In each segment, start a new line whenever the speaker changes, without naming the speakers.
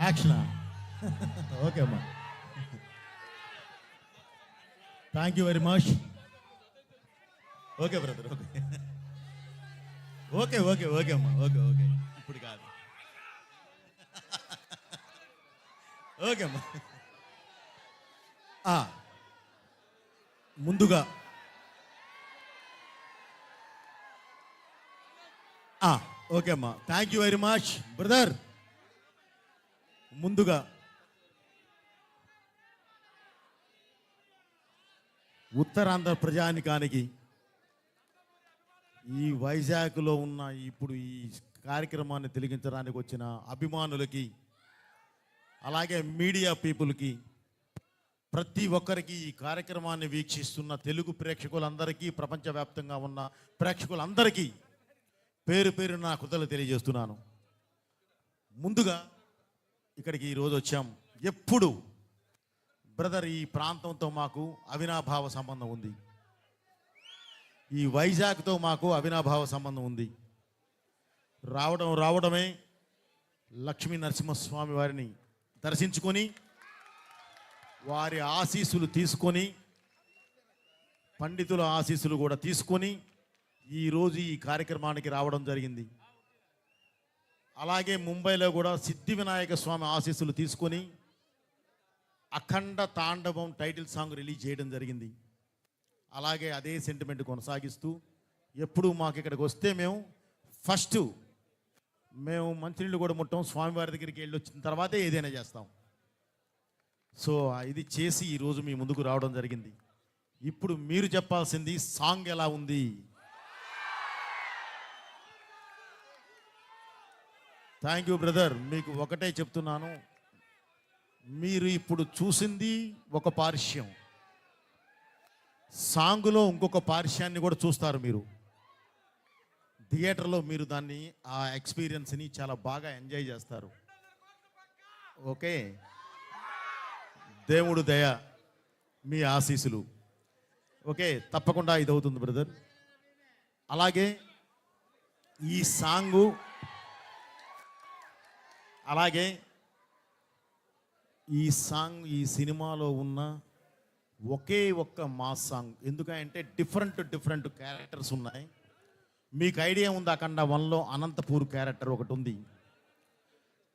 యాక్షనా? Okay అమ్మా, thank you very much. Okay brother, okay okay okay okay అమ్మా, okay okay ఇప్పుడు కాదు. Okay అమ్మా. ముందుగా ఓకే అమ్మా, thank you very much brother. ముందుగా ఉత్తరాంధ్ర ప్రజానికానికి, ఈ వైజాగ్లో ఉన్న ఇప్పుడు ఈ కార్యక్రమాన్ని తిలకించడానికి వచ్చిన అభిమానులకి, అలాగే మీడియా పీపుల్కి, ప్రతి ఒక్కరికి, ఈ కార్యక్రమాన్ని వీక్షిస్తున్న తెలుగు ప్రేక్షకులందరికీ, ప్రపంచవ్యాప్తంగా ఉన్న ప్రేక్షకులందరికీ పేరు పేరు నా కృతజ్ఞతలు తెలియజేస్తున్నాను. ముందుగా ఇక్కడికి ఈరోజు వచ్చాం. ఎప్పుడు బ్రదర్ ఈ ప్రాంతంతో మాకు అవినాభావ సంబంధం ఉంది, ఈ వైజాగ్తో మాకు అవినాభావ సంబంధం ఉంది. రావడమే లక్ష్మీ నరసింహస్వామి వారిని దర్శించుకొని, వారి ఆశీస్సులు తీసుకొని, పండితుల ఆశీస్సులు కూడా తీసుకొని ఈరోజు ఈ కార్యక్రమానికి రావడం జరిగింది. అలాగే ముంబైలో కూడా సిద్ధి వినాయక స్వామి ఆశీస్సులు తీసుకొని అఖండ తాండవం టైటిల్ సాంగ్ రిలీజ్ చేయడం జరిగింది. అలాగే అదే సెంటిమెంట్ కొనసాగిస్తూ ఎప్పుడు మాకు ఇక్కడికి వస్తే మేము మంచినీళ్ళు కూడా ముట్టాం, స్వామివారి దగ్గరికి వెళ్ళి వచ్చిన తర్వాతే ఏదైనా చేస్తాం. సో ఇది చేసి ఈరోజు మీ ముందుకు రావడం జరిగింది. ఇప్పుడు మీరు చెప్పాల్సింది సాంగ్ ఎలా ఉంది. Thank you brother. మీకు ఒకటే చెప్తున్నాను, మీరు ఇప్పుడు చూసింది ఒక పార్శ్యం, సాంగులో ఇంకొక పార్శ్యాన్ని కూడా చూస్తారు. మీరు థియేటర్లో మీరు దాన్ని, ఆ ఎక్స్పీరియన్స్ని చాలా బాగా ఎంజాయ్ చేస్తారు. ఓకే, దేవుడు దయ, మీ ఆశీస్సులు. ఓకే, తప్పకుండా ఇది అవుతుంది బ్రదర్. అలాగే ఈ సాంగు, అలాగే ఈ సినిమాలో ఉన్న ఒకే ఒక్క మాస్ సాంగ్. ఎందుకంటే డిఫరెంట్ క్యారెక్టర్స్ ఉన్నాయి. మీకు ఐడియా ఉంది, అఖండ 1లో అనంతపూర్ క్యారెక్టర్ ఒకటి ఉంది.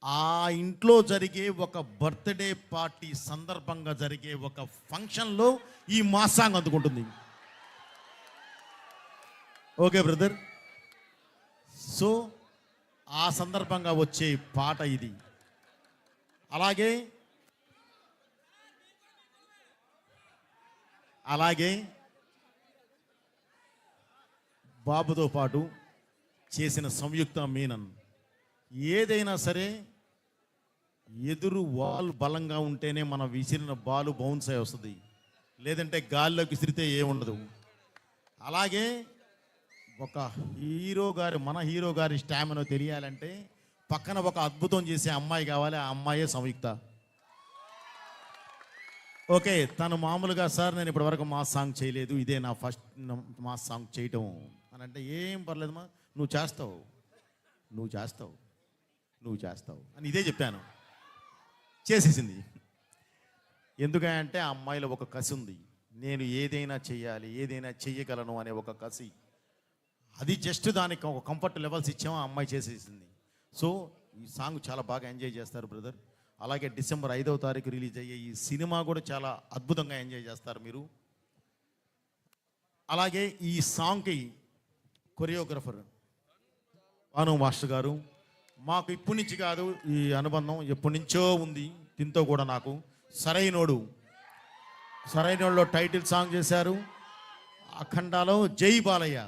ఆ ఇంట్లో జరిగే ఒక బర్త్డే పార్టీ సందర్భంగా జరిగే ఒక ఫంక్షన్లో ఈ మాస్ సాంగ్ అందుకుంటుంది. ఓకే బ్రదర్, సో ఆ సందర్భంగా వచ్చే పాట ఇది. అలాగే బాబుతో పాటు చేసిన సంయుక్త మీనన్. ఏదైనా సరే ఎదురు వాల్ బలంగా ఉంటేనే మనం విసిరిన బాలు బౌన్స్ అయి వస్తుంది, లేదంటే గాల్లోకి విసిరితే ఏముండదు. అలాగే మన హీరో గారి స్టామినా తెలియాలంటే పక్కన ఒక అద్భుతం చేసే అమ్మాయి కావాలి, ఆ అమ్మాయే సంయుక్త. ఓకే, తను మామూలుగా సార్ నేను ఇప్పటివరకు మాస్ సాంగ్ చేయలేదు, ఇదే నా ఫస్ట్ మాస్ సాంగ్ చేయటం అని అంటే, ఏం పర్లేదమ్మా, నువ్వు చేస్తావు అని ఇదే చెప్పాను. చేసేసింది. ఎందుకంటే ఆ అమ్మాయిలో ఒక కసి ఉంది, నేను ఏదైనా చెయ్యాలి, ఏదైనా చెయ్యగలను అనే ఒక కసి. అది జస్ట్ దానికి ఒక కంఫర్ట్ లెవెల్స్ ఇచ్చాము, ఆ అమ్మాయి చేసేసింది. సో ఈ సాంగ్ చాలా బాగా ఎంజాయ్ చేస్తారు బ్రదర్. అలాగే డిసెంబర్ 5వ తారీఖు రిలీజ్ అయ్యే ఈ సినిమా కూడా చాలా అద్భుతంగా ఎంజాయ్ చేస్తారు మీరు. అలాగే ఈ సాంగ్కి కొరియోగ్రఫర్ భాను మాస్టర్ గారు. మాకు ఇప్పటి నుంచి కాదు, ఈ అనుబంధం ఎప్పటి నుంచో ఉంది. దీంతో కూడా నాకు సరైనోడులో టైటిల్ సాంగ్ చేశారు, అఖండాలో జై బాలయ్య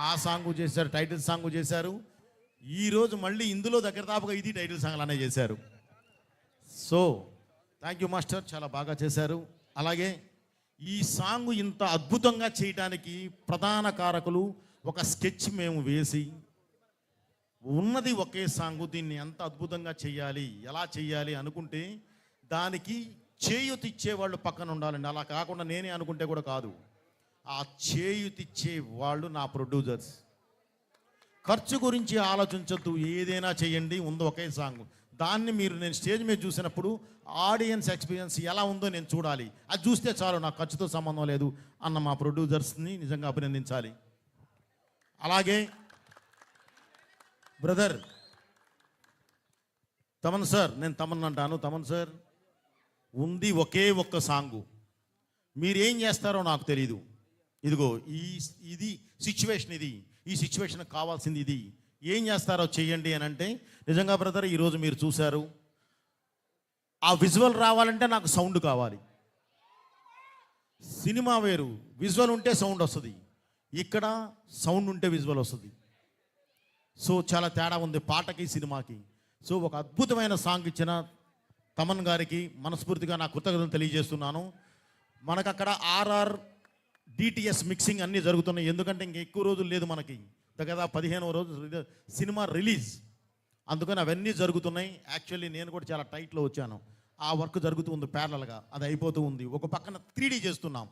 ఆ సాంగ్ చేశారు, టైటిల్ సాంగ్ చేశారు. ఈరోజు మళ్ళీ ఇందులో దగ్గర దాపుగా ఇది టైటిల్ సాంగ్ అలానే చేశారు. సో థ్యాంక్ యూ మాస్టర్, చాలా బాగా చేశారు. అలాగే ఈ సాంగ్ ఇంత అద్భుతంగా చేయడానికి ప్రధాన కారకులు, ఒక స్కెచ్ మేము వేసి ఉన్నది ఒకే సాంగ్, దీన్ని ఎంత అద్భుతంగా చెయ్యాలి, ఎలా చెయ్యాలి అనుకుంటే దానికి చేయూతిచ్చే వాళ్ళు పక్కన ఉండాలండి. అలా కాకుండా నేనే అనుకుంటే కూడా కాదు, ఆ చేయూతిచ్చే వాళ్ళు నా ప్రొడ్యూసర్స్. ఖర్చు గురించి ఆలోచించొద్దు, ఏదైనా చేయండి, ఉంది ఒకే సాంగ్, దాన్ని మీరు నేను స్టేజ్ మీద చూసినప్పుడు ఆడియన్స్ ఎక్స్పీరియన్స్ ఎలా ఉందో నేను చూడాలి. అది చూస్తే చాలు, నాకు ఖర్చుతో సంబంధం లేదు అన్న మా ప్రొడ్యూసర్స్ని నిజంగా అభినందించాలి. అలాగే బ్రదర్ తమన్ సార్, నేను తమన్ అంటాను. తమన్ సార్ ఉంది ఒకే ఒక్క సాంగు, మీరేం చేస్తారో నాకు తెలీదు. ఇదిగో ఇది సిచ్యువేషన్, ఈ సిచ్యువేషన్కి కావాల్సింది ఇది, ఏం చేస్తారో చెయ్యండి అని అంటే, నిజంగా బ్రదర్ ఈరోజు మీరు చూశారు. ఆ విజువల్ రావాలంటే నాకు సౌండ్ కావాలి. సినిమా వేరు, విజువల్ ఉంటే సౌండ్ వస్తుంది. ఇక్కడ సౌండ్ ఉంటే విజువల్ వస్తుంది. సో చాలా తేడా ఉంది పాటకి సినిమాకి. సో ఒక అద్భుతమైన సాంగ్ ఇచ్చిన తమన్ గారికి మనస్ఫూర్తిగా నా కృతజ్ఞతలు తెలియజేస్తున్నాను. మనకు అక్కడ ఆర్ఆర్ డిటిఎస్ మిక్సింగ్ అన్నీ జరుగుతున్నాయి. ఎందుకంటే ఇంక ఎక్కువ రోజులు లేదు మనకి, దగ్గర 15వ రోజు సినిమా రిలీజ్, అందుకని అవన్నీ జరుగుతున్నాయి. యాక్చువల్లీ నేను కూడా చాలా టైట్లో వచ్చాను. ఆ వర్క్ జరుగుతూ ఉంది ప్యారలల్గా, అది అయిపోతూ ఉంది. ఒక పక్కన 3D చేస్తున్నాం,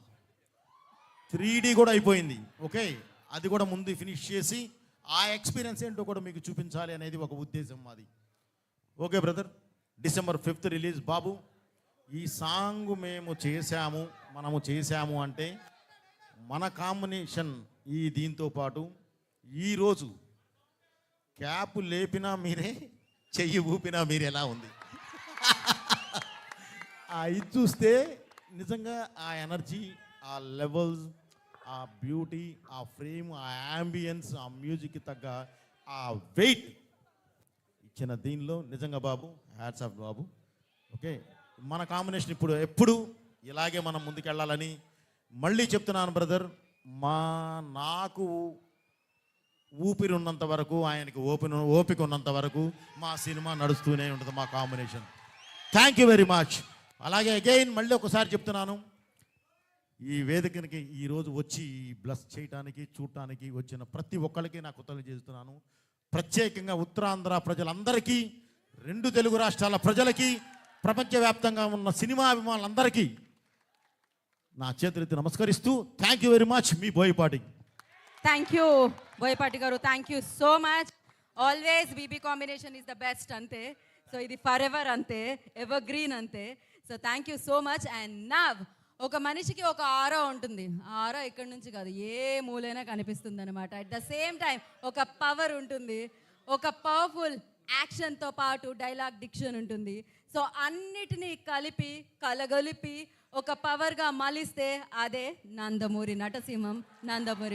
3D కూడా అయిపోయింది. ఓకే, అది కూడా ముందు ఫినిష్ చేసి ఆ ఎక్స్పీరియన్స్ ఏంటో కూడా మీకు చూపించాలి అనేది ఒక ఉద్దేశం మాది. Okay brother, December 5th release. బాబు, ఈ సాంగ్ మనము చేశాము అంటే మన కాంబినేషన్ ఈ దీంతో పాటు ఈరోజు క్యాప్ లేపినా మీరే, చెయ్యి ఊపినా మీరు ఎలా ఉంది ఇది చూస్తే నిజంగా ఆ ఎనర్జీ, ఆ లెవెల్స్, ఆ బ్యూటీ, ఆ ఫ్రేమ్, ఆ యాంబియన్స్, ఆ మ్యూజిక్కి తగ్గ ఆ వెయిట్ ఇచ్చిన దీనిలో నిజంగా బాబు హ్యాట్స్ ఆఫ్ బాబు. ఓకే, మన కాంబినేషన్ ఎప్పుడు ఇలాగే మనం ముందుకెళ్ళాలని మళ్ళీ చెప్తున్నాను బ్రదర్. నాకు ఊపిరి ఉన్నంత వరకు, ఆయనకి ఓపిక ఉన్నంత వరకు మా సినిమా నడుస్తూనే ఉంటుంది, మా combination. Thank you very much. అలాగే అగైన్ మళ్ళీ ఒకసారి చెప్తున్నాను, ఈ వేదికనికి ఈరోజు వచ్చి బ్లస్ చేయడానికి, చూడటానికి వచ్చిన ప్రతి ఒక్కరికి నాకు కృతజ్ఞతలు చేస్తున్నాను. ప్రత్యేకంగా ఉత్తరాంధ్ర ప్రజలందరికీ, 2 తెలుగు రాష్ట్రాల ప్రజలకి, ప్రపంచవ్యాప్తంగా ఉన్న సినిమా అభిమానులందరికీ నా చేతులెత్తి నమస్కరిస్తూ థ్యాంక్ యూ వెరీ మచ్. మీ బోయపాటి.
థ్యాంక్ యూ బోయపాటి గారు, thank you so much. Always BB combination is the best అంతే. సో ఇది ఫర్ ఎవర్ అంతే, ఎవర్ గ్రీన్ అంతే. So thank you so much. And now ఒక మనిషికి ఒక ఆరో ఉంటుంది, ఆ ఆరో ఇక్కడ నుంచి కాదు ఏ మూలైనా కనిపిస్తుంది అనమాట. అట్ ద సేమ్ టైం ఒక పవర్ ఉంటుంది, ఒక పవర్ఫుల్ యాక్షన్తో పాటు డైలాగ్ డిక్షన్ ఉంటుంది. సో అన్నిటినీ కలిపి కలగలిపి ఒక పవర్గా మలిస్తే అదే నందమూరి నటసింహం, నందమూరి